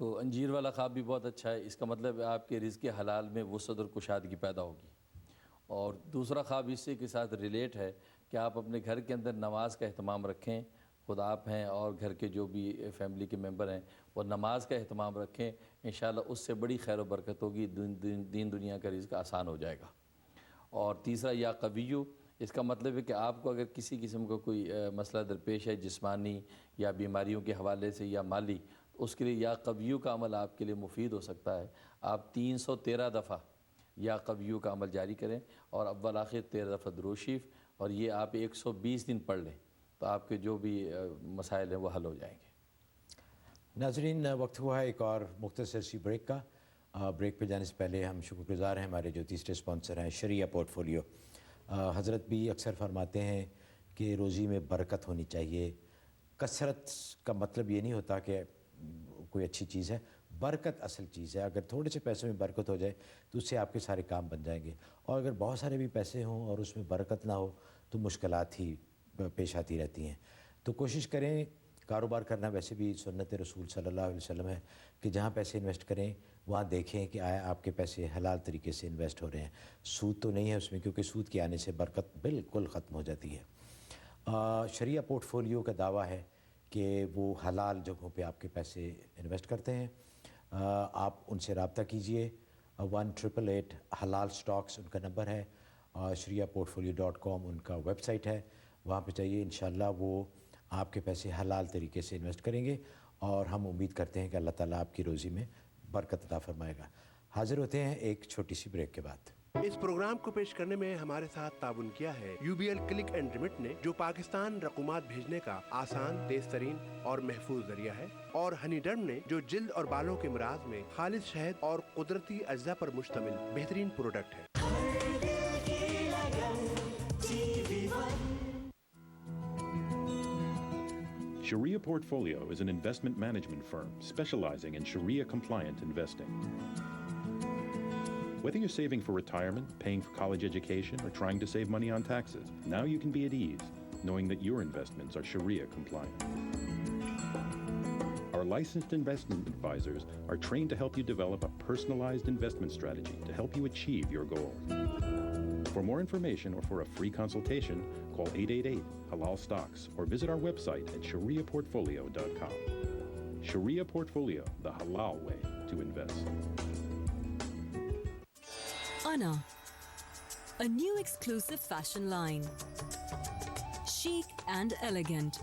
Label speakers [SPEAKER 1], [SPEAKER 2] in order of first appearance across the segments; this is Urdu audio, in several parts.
[SPEAKER 1] تو انجیر والا خواب بھی بہت اچھا ہے، اس کا مطلب ہے آپ کے رزق حلال میں وسعت اور کشادگی پیدا ہوگی۔ اور دوسرا خواب اسی کے ساتھ ریلیٹ ہے کہ آپ اپنے گھر کے اندر نماز کا اہتمام رکھیں، خود آپ ہیں اور گھر کے جو بھی فیملی کے ممبر ہیں وہ نماز کا اہتمام رکھیں، انشاءاللہ اس سے بڑی خیر و برکت ہوگی، دین دنیا کا رزق آسان ہو جائے گا۔ اور تیسرا یا قویو، اس کا مطلب ہے کہ آپ کو اگر کسی قسم کا کوئی مسئلہ درپیش ہے جسمانی یا بیماریوں کے حوالے سے یا مالی، تو اس کے لیے یا قویو کا عمل آپ کے لیے مفید ہو سکتا ہے۔ آپ 313 دفعہ یا قویو کا عمل جاری کریں اور اول آخر 13 دفعہ درود شریف، اور یہ آپ 120 دن پڑھ لیں تو آپ کے جو بھی مسائل ہیں وہ حل ہو جائیں گے۔
[SPEAKER 2] ناظرین، وقت ہوا ہے ایک اور مختصر سی بریک کا۔ بریک پہ جانے سے پہلے ہم شکر گزار ہیں ہمارے جو تیسرے سپانسر ہیں شریعہ پورٹ فولیو۔ حضرت بھی اکثر فرماتے ہیں کہ روزی میں برکت ہونی چاہیے۔ کثرت کا مطلب یہ نہیں ہوتا کہ کوئی اچھی چیز ہے، برکت اصل چیز ہے۔ اگر تھوڑے سے پیسے میں برکت ہو جائے تو اس سے آپ کے سارے کام بن جائیں گے، اور اگر بہت سارے بھی پیسے ہوں اور اس میں برکت نہ ہو تو مشکلات ہی پیش آتی رہتی ہیں۔ تو کوشش کریں، کاروبار کرنا ویسے بھی سنت رسول صلی اللہ علیہ وسلم ہے کہ جہاں پیسے انویسٹ کریں وہاں دیکھیں کہ آیا آپ کے پیسے حلال طریقے سے انویسٹ ہو رہے ہیں، سود تو نہیں ہے اس میں، کیونکہ سود کے آنے سے برکت بالکل ختم ہو جاتی ہے۔ شریعہ پورٹ فولیو کا دعویٰ ہے کہ وہ حلال جگہوں پہ آپ کے پیسے انویسٹ کرتے ہیں۔ آپ ان سے رابطہ کیجئے، 1888 حلال سٹاکس ان کا نمبر ہے، شریعہ portfolio.com ان کا ویب سائٹ ہے، وہاں پہ جائیے، انشاءاللہ وہ آپ کے پیسے حلال طریقے سے انویسٹ کریں گے، اور ہم امید کرتے ہیں کہ اللہ تعالیٰ آپ کی روزی میں برکت عطا فرمائے گا۔ حاضر ہوتے ہیں ایک چھوٹی سی بریک کے بعد۔
[SPEAKER 3] اس پروگرام کو پیش کرنے میں ہمارے ساتھ تعاون کیا ہے UBL کلک اینڈ ریمٹ نے، جو پاکستان رقومات بھیجنے کا آسان، تیز ترین اور محفوظ ذریعہ ہے، اور ہنی ڈرم نے، جو جلد اور بالوں کے امراض میں خالص شہد اور قدرتی اجزاء پر مشتمل بہترین پروڈکٹ ہے۔
[SPEAKER 4] Sharia Portfolio is an investment management firm specializing in Sharia-compliant investing. Whether you're saving for retirement, paying for college education, or trying to save money on taxes, now you can be at ease knowing that your investments are Sharia-compliant. Our licensed investment advisors are trained to help you develop a personalized investment strategy to help you achieve your goals. For more information or for a free consultation, call 888-HALAL-STOCKS or visit our website at shariaportfolio.com. Sharia Portfolio, the halal way to invest.
[SPEAKER 5] Ana, a new exclusive fashion line. Chic and elegant.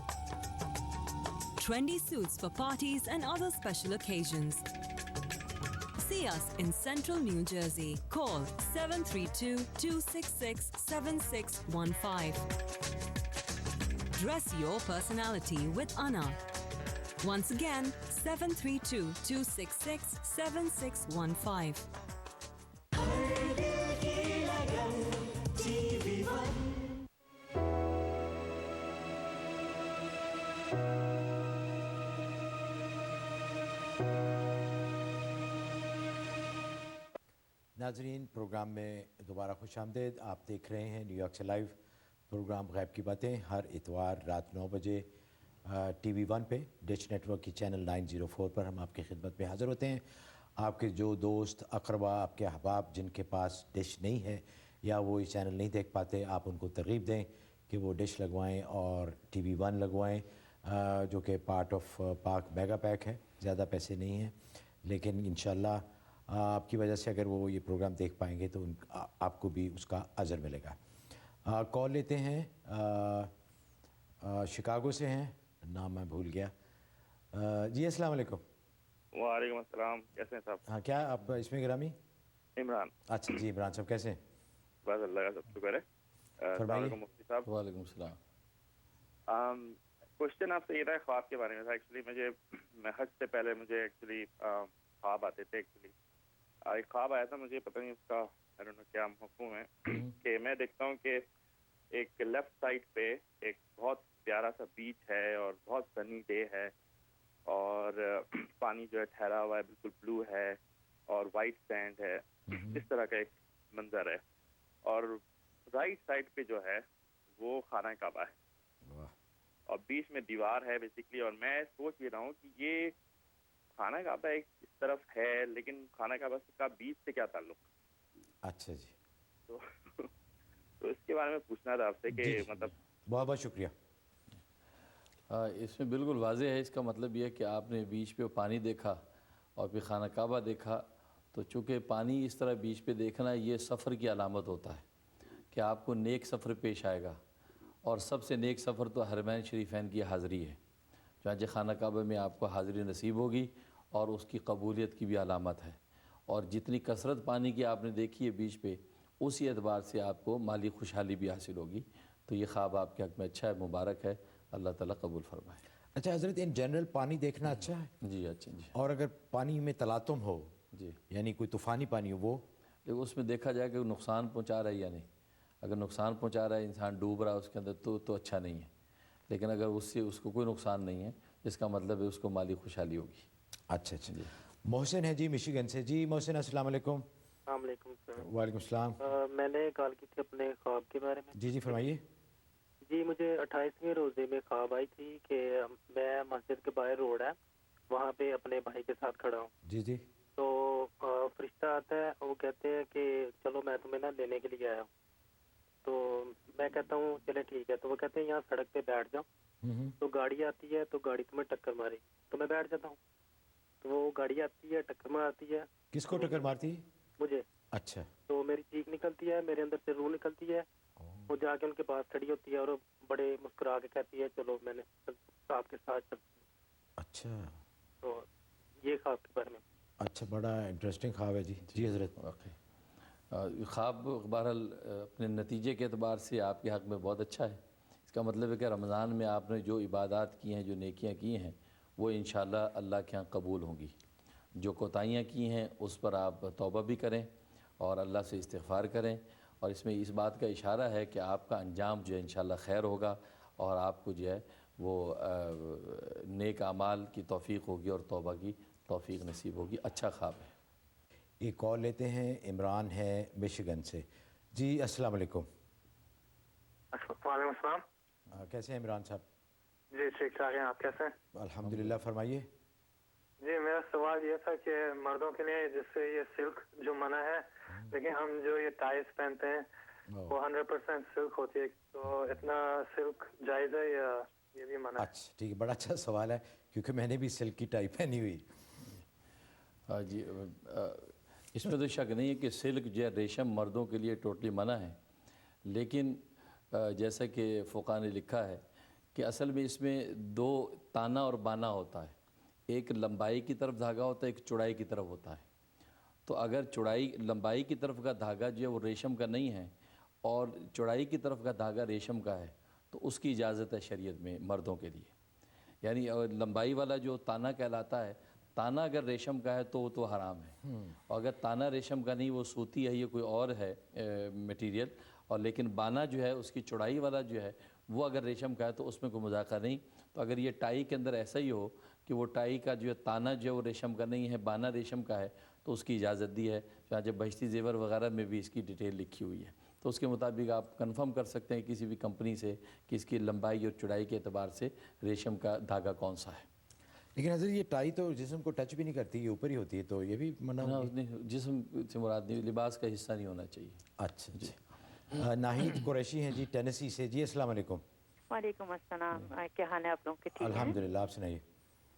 [SPEAKER 5] Trendy suits for parties and other special occasions. See us in Central New Jersey. Call 732-266-7615. Dress your personality with Ana. Once again, 732-266-7615.
[SPEAKER 2] ناظرین، پروگرام میں دوبارہ خوش آمدید۔ آپ دیکھ رہے ہیں نیو یارک سے لائیو پروگرام غیب کی باتیں، ہر اتوار رات 9 بجے ٹی وی 1 پہ، ڈش نیٹ ورک کی چینل 904 پر ہم آپ کی خدمت میں حاضر ہوتے ہیں۔ آپ کے جو دوست، اقربا، آپ کے احباب جن کے پاس ڈش نہیں ہے یا وہ یہ چینل نہیں دیکھ پاتے، آپ ان کو ترغیب دیں کہ وہ ڈش لگوائیں اور ٹی وی 1 لگوائیں، جو کہ پارٹ آف پاک میگا پیک ہے، زیادہ پیسے نہیں ہیں، لیکن انشاءاللہ آپ کی وجہ سے اگر وہ یہ پروگرام دیکھ پائیں گے تو آپ کو بھی اس کا اجر ملے گا۔ کال لیتے ہیں، شکاگو سے ہیں، نام میں بھول گیا۔ جی السلام علیکم۔
[SPEAKER 6] وعلیکم السلام، کیسے ہیں صاحب؟
[SPEAKER 2] ہاں، کیا آپ اس میں گرامی؟
[SPEAKER 6] عمران۔
[SPEAKER 2] اچھا جی عمران صاحب، کیسے ہیں؟
[SPEAKER 6] بس اللہ کا سب شکر ہے۔ السلام علیکم مفتی صاحب۔
[SPEAKER 1] وعلیکم السلام۔
[SPEAKER 6] کوشچن آپ سے یہ تھا خواب کے بارے میں تھا۔ ایکچولی میں حج سے پہلے مجھے خواب آتے تھے۔ ایکچولی ایک خواب آیا تھا مجھے، پتہ نہیں اس کا کیا مفہوم ہے، کہ میں دیکھتا ہوں کہ ایک لیفٹ سائڈ پہ ایک بہت پیارا سا بیچ ہے اور بہت سنی ڈے ہے، اور پانی جو ہے ٹھہرا ہوا ہے، بالکل بلو ہے اور وائٹ سینڈ ہے، اس طرح کا ایک منظر ہے، اور رائٹ سائڈ پہ جو ہے وہ خانہ کعبہ ہے، اور بیچ میں دیوار ہے بیسیکلی۔ اور میں سوچ یہ رہا ہوں کہ یہ خانہ کعبہ ایک اس طرف ہے لیکن خانہ کعبہ کا بیچ سے کیا تعلق؟
[SPEAKER 2] اچھا جی،
[SPEAKER 6] تو تو اس کے بارے میں پوچھنا تھا آپ سے کہ مطلب
[SPEAKER 2] بہت بہت شکریہ۔
[SPEAKER 1] اس میں بالکل واضح ہے، اس کا مطلب یہ ہے کہ آپ نے بیچ پہ پانی دیکھا اور پھر خانہ کعبہ دیکھا، تو چونکہ پانی اس طرح بیچ پہ دیکھنا یہ سفر کی علامت ہوتا ہے کہ آپ کو نیک سفر پیش آئے گا، اور سب سے نیک سفر تو حرمین شریفین کی حاضری ہے، چنانچہ خانہ کعبہ میں آپ کو حاضری نصیب ہوگی اور اس کی قبولیت کی بھی علامت ہے، اور جتنی کثرت پانی کی آپ نے دیکھی ہے بیچ پہ، اسی اعتبار سے آپ کو مالی خوشحالی بھی حاصل ہوگی۔ تو یہ خواب آپ کے حق میں اچھا ہے، مبارک ہے، اللہ تعالیٰ قبول فرمائے۔
[SPEAKER 2] اچھا حضرت، ان جنرل پانی دیکھنا اچھا ہے،
[SPEAKER 1] جی اچھا جی
[SPEAKER 2] اور اگر پانی میں تلاطم ہو،
[SPEAKER 1] جی،
[SPEAKER 2] یعنی کوئی طوفانی پانی ہو، وہ
[SPEAKER 1] لیکن اس میں دیکھا جائے کہ وہ نقصان پہنچا رہا ہے یا نہیں۔ اگر نقصان پہنچا رہا ہے، انسان ڈوب رہا ہے اس کے اندر، تو اچھا نہیں ہے، لیکن اگر اس سے اس کو کوئی نقصان نہیں ہے، اس کا مطلب ہے اس کو مالی خوشحالی ہوگی۔
[SPEAKER 2] اچھا اچھا جی۔ محسن ہے جی مشیگن سے۔ جی محسن، السلام علیکم۔
[SPEAKER 7] السلام علیکم سر۔
[SPEAKER 2] وعلیکم السلام۔
[SPEAKER 7] میں نے کال کی تھی اپنے خواب کے بارے میں۔
[SPEAKER 2] جی جی فرمائیے۔
[SPEAKER 7] جی مجھے 28ویں روزے میں خواب آئی تھی کہ میں مسجد کے باہر روڈ ہے وہاں پہ اپنے بھائی کے ساتھ کھڑا ہوں،
[SPEAKER 2] جی جی
[SPEAKER 7] تو فرشتہ آتا ہے، وہ کہتے ہیں کہ چلو میں تمہیں نا لینے کے لیے آیا ہوں، تو میں کہتا ہوں چلے ٹھیک ہے، تو وہ کہتے ہیں یہاں سڑک پہ بیٹھ جاؤ، تو گاڑی آتی ہے تو گاڑی تمہیں ٹکر مارے گی، تو میں بیٹھ جاتا ہوں، تو وہ گاڑی آتی ہے ٹکر مارتی ہے
[SPEAKER 2] کس کو ٹکر مارتی ہے؟
[SPEAKER 7] مجھے،
[SPEAKER 2] اچھا،
[SPEAKER 7] تو میری چیخ نکلتی ہے، میرے اندر سے روح نکلتی ہے، وہ جا کے ان کے پاس کھڑی ہوتی ہے اور بڑے مسکرا کے کہتی ہے چلو میں نے آپ کے ساتھ چلتی ہوں۔
[SPEAKER 2] اچھا
[SPEAKER 7] تو یہ خواب کے بارے میں۔
[SPEAKER 2] اچھا، بڑا انٹرسٹنگ خواب ہے جی۔ جی حضرت۔
[SPEAKER 1] واقعی خواب بہرحال اپنے نتیجے کے اعتبار سے آپ کے حق میں بہت اچھا ہے۔ اس کا مطلب ہے کہ رمضان میں آپ نے جو عبادات کی ہیں، جو نیکیاں کی ہیں، وہ انشاءاللہ اللہ کے ہاں قبول ہوں گی۔ جو کوتاہیاں کی ہیں اس پر آپ توبہ بھی کریں اور اللہ سے استغفار کریں، اور اس میں اس بات کا اشارہ ہے کہ آپ کا انجام جو ہے انشاءاللہ خیر ہوگا، اور آپ کو جو ہے وہ نیک اعمال کی توفیق ہوگی اور توبہ کی توفیق نصیب ہوگی۔ اچھا خواب ہے۔
[SPEAKER 2] ایک کال لیتے ہیں، عمران ہے مشیگن سے۔ جی السلام علیکم۔
[SPEAKER 7] وعلیکم السلام۔
[SPEAKER 2] کیسے ہیں عمران صاحب؟
[SPEAKER 7] جی ٹھیک ٹھاک ہیں، آپ کیسے ہیں؟
[SPEAKER 2] الحمدللہ، فرمائیے۔
[SPEAKER 7] جی میرا سوال یہ تھا کہ مردوں کے لیے جس سے یہ سلک جو منع ہے، لیکن ہم جو یہ ٹائز پہنتے ہیں وہ 100% سلک ہوتی ہے، تو اتنا سلک جائز ہے یا یہ بھی منع ہے؟
[SPEAKER 2] اچھا ٹھیک ہے، بڑا اچھا سوال ہے، کیونکہ میں نے بھی سلک کی ٹائی پہنی ہوئی۔
[SPEAKER 1] ہاں جی، اس میں تو شک نہیں ہے کہ سلک جو ہے ریشم مردوں کے لیے ٹوٹلی منع ہے، لیکن جیسا کہ فقہ نے لکھا ہے کہ اصل میں اس میں دو تانا اور بانا ہوتا ہے، ایک لمبائی کی طرف دھاگا ہوتا ہے، ایک چوڑائی کی طرف ہوتا ہے۔ تو اگر لمبائی کی طرف کا دھاگا جو ہے وہ ریشم کا نہیں ہے اور چوڑائی کی طرف کا دھاگا ریشم کا ہے، تو اس کی اجازت ہے شریعت میں مردوں کے لیے۔ یعنی لمبائی والا جو تانا کہلاتا ہے، تانا اگر ریشم کا ہے تو وہ تو حرام ہے، اور اگر تانا ریشم کا نہیں، وہ سوتی ہے، یہ کوئی اور ہے میٹیریل، اور لیکن بانا جو ہے اس کی چوڑائی والا جو ہے وہ اگر ریشم کا ہے تو اس میں کوئی مذاقہ نہیں۔ تو اگر یہ ٹائی کے اندر ایسا ہی ہو کہ وہ ٹائی کا جو ہے تانا جو ہے وہ ریشم کا نہیں ہے، بانا ریشم کا ہے، تو اس کی اجازت دی ہے، چنانچہ بہشتی زیور وغیرہ میں بھی اس کی ڈیٹیل لکھی ہوئی ہے، تو اس کے مطابق آپ کنفرم کر سکتے ہیں کسی بھی کمپنی سے کہ اس کی لمبائی اور چوڑائی کے اعتبار سے ریشم کا دھاگا کون سا ہے۔
[SPEAKER 2] لیکن حضرت یہ ٹائی تو جسم کو ٹچ بھی نہیں کرتی، یہ اوپر ہی ہوتی ہے، تو یہ بھی منع ہوگی؟
[SPEAKER 1] جسم سے مراد نہیں، لباس کا حصہ نہیں ہونا چاہیے۔
[SPEAKER 2] اچھا جی۔ ناہید قریشی ہیں جی ٹینیسی سے۔ جی السلام علیکم۔
[SPEAKER 8] وعلیکم السلام، کیا حال ہے آپ لوگوں کے؟ ٹھیک ہے
[SPEAKER 2] الحمدللہ، آپ سنائیے۔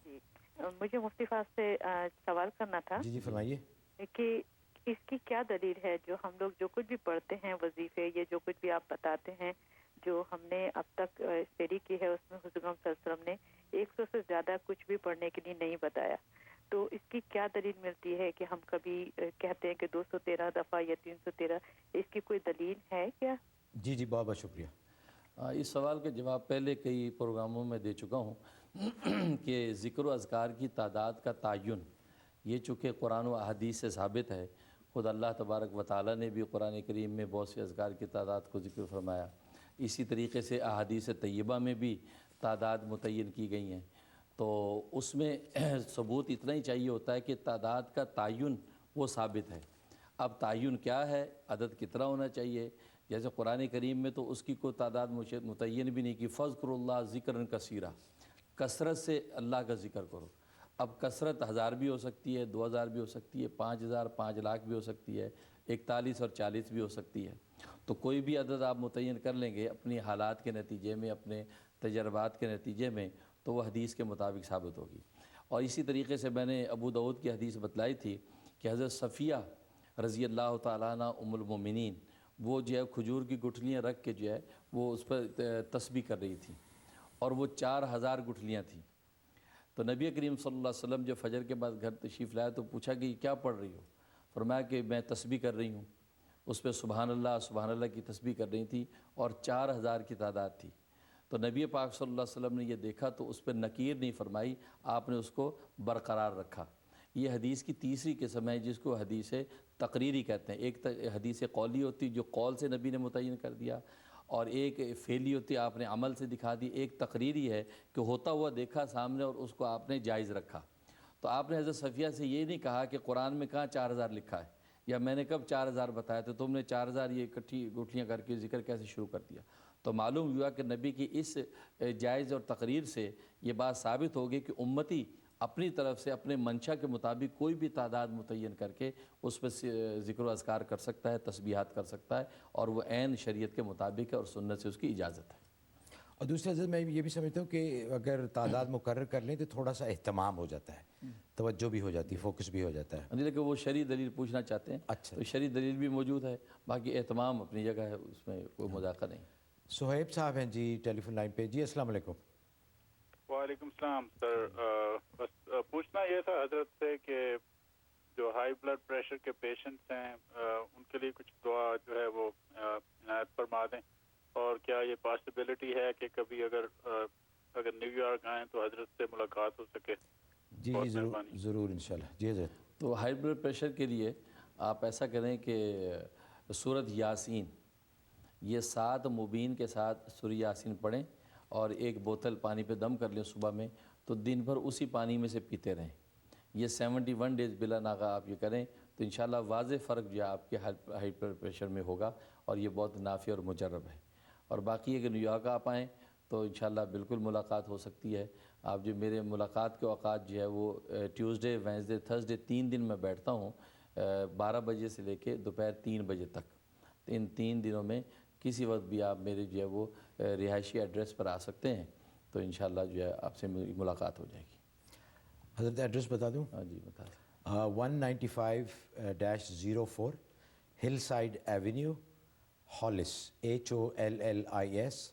[SPEAKER 8] جی، مجھے مفتی صاحب سے سوال کرنا تھا
[SPEAKER 2] جی جی فرمائیے۔
[SPEAKER 8] کہ اس کی کیا دلیل ہے جو ہم لوگ جو کچھ بھی پڑھتے ہیں وظیفے، یہ جو کچھ بھی آپ بتاتے ہیں، جو ہم نے اب تک اسٹڈی کی ہے، اس میں حضور صلی اللہ علیہ وسلم نے 100 سے زیادہ کچھ بھی پڑھنے کے لیے نہیں بتایا، تو اس کی کیا دلیل ملتی ہے کہ ہم کبھی کہتے ہیں کہ 213 دفعہ یا 313، اس کی کوئی دلیل ہے کیا؟
[SPEAKER 2] جی جی بہت بہت شکریہ۔
[SPEAKER 1] اس سوال کا جواب پہلے کئی پروگراموں میں دے چکا ہوں کہ ذکر و اذکار کی تعداد کا تعین یہ چونکہ قرآن و احادیث سے ثابت ہے، خود اللہ تبارک و تعالیٰ نے بھی قرآن کریم میں بہت سے اذکار کی تعداد کو ذکر فرمایا، اسی طریقے سے احادیث طیبہ میں بھی تعداد متعین کی گئی ہیں، تو اس میں ثبوت اتنا ہی چاہیے ہوتا ہے کہ تعداد کا تعین وہ ثابت ہے۔ اب تعین کیا ہے، عدد کتنا ہونا چاہیے، جیسے قرآن کریم میں تو اس کی کوئی تعداد متعین بھی نہیں کی، فذکروا اللہ ذکرا کثیرا، کثرت سے اللہ کا ذکر کرو۔ اب کثرت 1000 بھی ہو سکتی ہے، 2000 بھی ہو سکتی ہے، 5000، 5 لاکھ بھی ہو سکتی ہے، 41 اور 40 بھی ہو سکتی ہے. تو کوئی بھی عدد آپ متعین کر لیں گے اپنی حالات کے نتیجے میں، اپنے تجربات کے نتیجے میں، تو وہ حدیث کے مطابق ثابت ہوگی. اور اسی طریقے سے میں نے ابو داؤد کی حدیث بتلائی تھی کہ حضرت صفیہ رضی اللہ تعالیٰ عنہ ام المومنین وہ جو ہے کھجور کی گٹھلیاں رکھ کے جو ہے وہ اس پر تسبیح کر رہی تھی، اور وہ 4000 گٹھلیاں تھیں. تو نبی کریم صلی اللہ علیہ وسلم جب فجر کے بعد گھر تشریف لایا تو پوچھا کہ یہ کیا پڑھ رہی ہو؟ فرمایا کہ میں تسبیح کر رہی ہوں. اس پہ سبحان اللہ کی تسبیح کر رہی تھی، اور 4000 کی تعداد تھی. تو نبی پاک صلی اللہ علیہ وسلم نے یہ دیکھا تو اس پہ نکیر نہیں فرمائی، آپ نے اس کو برقرار رکھا. یہ حدیث کی تیسری قسم ہے جس کو حدیث تقریری کہتے ہیں. ایک حدیث قولی ہوتی جو قول سے نبی نے متعین کر دیا، اور ایک فعلی ہوتی آپ نے عمل سے دکھا دی. ایک تقریری ہے کہ ہوتا ہوا دیکھا سامنے اور اس کو آپ نے جائز رکھا. تو آپ نے حضرت صفیہ سے یہ نہیں کہا کہ قرآن میں کہاں 4000 لکھا ہے، یا میں نے کب 4000 بتایا تو تم نے 4000 یہ اکٹھی گٹھلیاں کر کے ذکر کیسے شروع کر دیا. تو معلوم ہوا کہ نبی کی اس جائز اور تقریر سے یہ بات ثابت ہوگی کہ امتی اپنی طرف سے اپنے منشا کے مطابق کوئی بھی تعداد متعین کر کے اس پہ ذکر و اذکار کر سکتا ہے، تسبیحات کر سکتا ہے، اور وہ عین شریعت کے مطابق ہے اور سنت سے اس کی اجازت ہے.
[SPEAKER 2] اور دوسرا حضرت میں یہ بھی سمجھتا ہوں کہ اگر تعداد مقرر کر لیں تو تھوڑا سا اہتمام ہو جاتا ہے، توجہ بھی ہو جاتی ہے، فوکس بھی ہو جاتا ہے.
[SPEAKER 1] لیکن وہ شرعی دلیل پوچھنا چاہتے ہیں.
[SPEAKER 2] اچھا،
[SPEAKER 1] تو شرعی دلیل بھی موجود ہے، باقی اہتمام اپنی جگہ ہے، اس میں کوئی مذاقہ نہیں.
[SPEAKER 2] صہیب صاحب ہیں جی ٹیلی فون لائن پہ. جی السلام علیکم.
[SPEAKER 9] وعلیکم السلام سر. بس پوچھنا یہ تھا حضرت سے کہ جو ہائی بلڈ پریشر کے پیشنٹس ہیں ان کے لیے کچھ دعا جو ہے وہ عنایت فرما دیں، اور کیا یہ پاسبلٹی ہے کہ کبھی اگر نیو یارک آئیں تو حضرت سے ملاقات ہو سکے؟
[SPEAKER 2] جی جی ضرور انشاءاللہ. جی حضرت.
[SPEAKER 1] تو ہائی بلڈ پریشر کے لیے آپ ایسا کریں کہ سورۃ یاسین یہ 7 مبین کے ساتھ سورہ یاسین پڑھیں، اور ایک بوتل پانی پہ دم کر لیں صبح میں، تو دن بھر اسی پانی میں سے پیتے رہیں. یہ 71 ڈیز بلا ناغہ آپ یہ کریں تو انشاءاللہ واضح فرق جو ہے آپ کے ہائی بلڈ پریشر میں ہوگا، اور یہ بہت نافع اور مجرب ہے. اور باقی اگر نیو یارک آپ آئیں تو انشاءاللہ بالکل ملاقات ہو سکتی ہے. آپ جو میرے ملاقات کے اوقات جو ہے وہ ٹیوزڈے، وینسڈے، تھرسڈے 3 دن میں بیٹھتا ہوں 12 بجے سے لے کے دوپہر 3 بجے تک. ان 3 دنوں میں کسی وقت بھی آپ میرے جو ہے وہ رہائشی ایڈریس پر آ سکتے ہیں، تو انشاءاللہ جو ہے آپ سے ملاقات ہو جائے گی.
[SPEAKER 2] حضرت ایڈریس بتا دوں؟
[SPEAKER 1] ہاں جی بتا دیں.
[SPEAKER 2] 195-04 ہل side avenue, halls HOLLIS،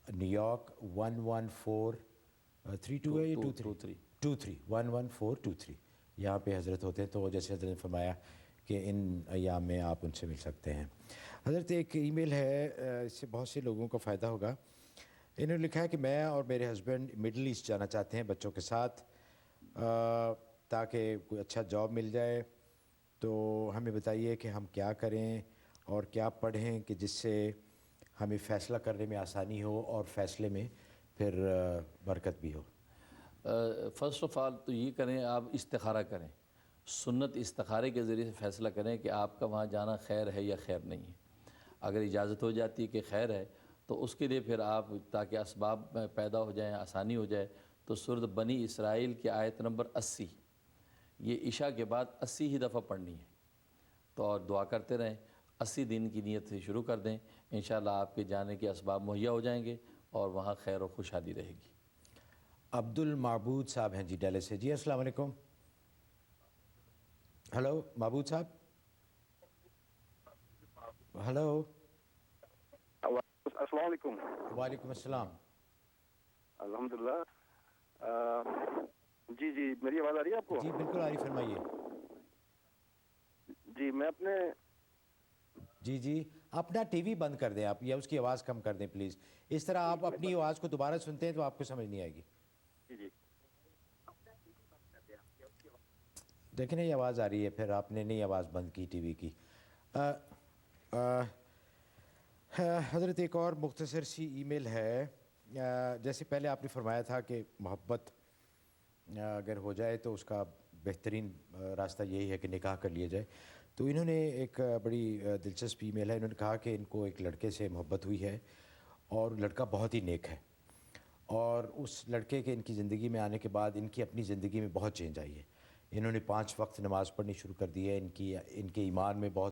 [SPEAKER 2] new York 11432 یہاں پہ حضرت ہوتے ہیں. تو جیسے حضرت نے فرمایا کہ ان ایام میں آپ ان سے مل سکتے ہیں. حضرت ایک ای میل ہے، اس سے بہت سے لوگوں کو فائدہ ہوگا. انہوں نے لکھا ہے کہ میں اور میرے ہسبینڈ مڈل ایسٹ جانا چاہتے ہیں بچوں کے ساتھ تاکہ کوئی اچھا جاب مل جائے. تو ہمیں بتائیے کہ ہم کیا کریں اور کیا پڑھیں کہ جس سے ہمیں فیصلہ کرنے میں آسانی ہو اور فیصلے میں پھر برکت بھی ہو.
[SPEAKER 1] فرسٹ آف آل تو یہ کریں، آپ استخارہ کریں، سنت استخارے کے ذریعے سے فیصلہ کریں کہ آپ کا وہاں جانا خیر ہے یا خیر نہیں ہے. اگر اجازت ہو جاتی ہے کہ خیر ہے تو اس کے لیے پھر آپ تاکہ اسباب پیدا ہو جائیں، آسانی ہو جائے، تو سورۃ بنی اسرائیل کی آیت نمبر 80 یہ عشاء کے بعد 80 ہی دفعہ پڑھنی ہے. تو اور دعا کرتے رہیں، 80 دن کی نیت سے شروع کر دیں، انشاءاللہ آپ کے جانے کے اسباب مہیا ہو جائیں گے اور وہاں خیر و خوشحالی رہے گی.
[SPEAKER 2] عبد المعبود صاحب ہیں جی ڈیلے سے. جی السلام علیکم. ہلو معبود صاحب. ہلو.
[SPEAKER 10] السلام علیکم.
[SPEAKER 2] وعلیکم السلام.
[SPEAKER 10] الحمدللہ. جی میری آواز آ رہی ہے آپ کو؟
[SPEAKER 2] جی بالکل آ رہی، فرمائیے.
[SPEAKER 10] جی میں اپنے
[SPEAKER 2] جی اپنا ٹی وی بند کر دیں آپ، یا اس کی آواز کم کر دیں پلیز. اس طرح آپ اپنی آواز کو دوبارہ سنتے ہیں تو آپ کو سمجھ نہیں آئے گی.
[SPEAKER 10] جی
[SPEAKER 2] دیکھیں نا یہ آواز آ رہی ہے، پھر آپ نے نہیں آواز بند کی ٹی وی کی. حضرت ایک اور مختصر سی ای میل ہے. جیسے پہلے آپ نے فرمایا تھا کہ محبت اگر ہو جائے تو اس کا بہترین راستہ یہی ہے کہ نکاح کر لیا جائے. تو انہوں نے ایک بڑی دلچسپ ای میل ہے. انہوں نے کہا کہ ان کو ایک لڑکے سے محبت ہوئی ہے اور لڑکا بہت ہی نیک ہے، اور اس لڑکے کے ان کی زندگی میں آنے کے بعد ان کی اپنی زندگی میں بہت چینج آئی ہے. انہوں نے 5 وقت نماز پڑھنی شروع کر دی ہے. ان کے ایمان میں بہت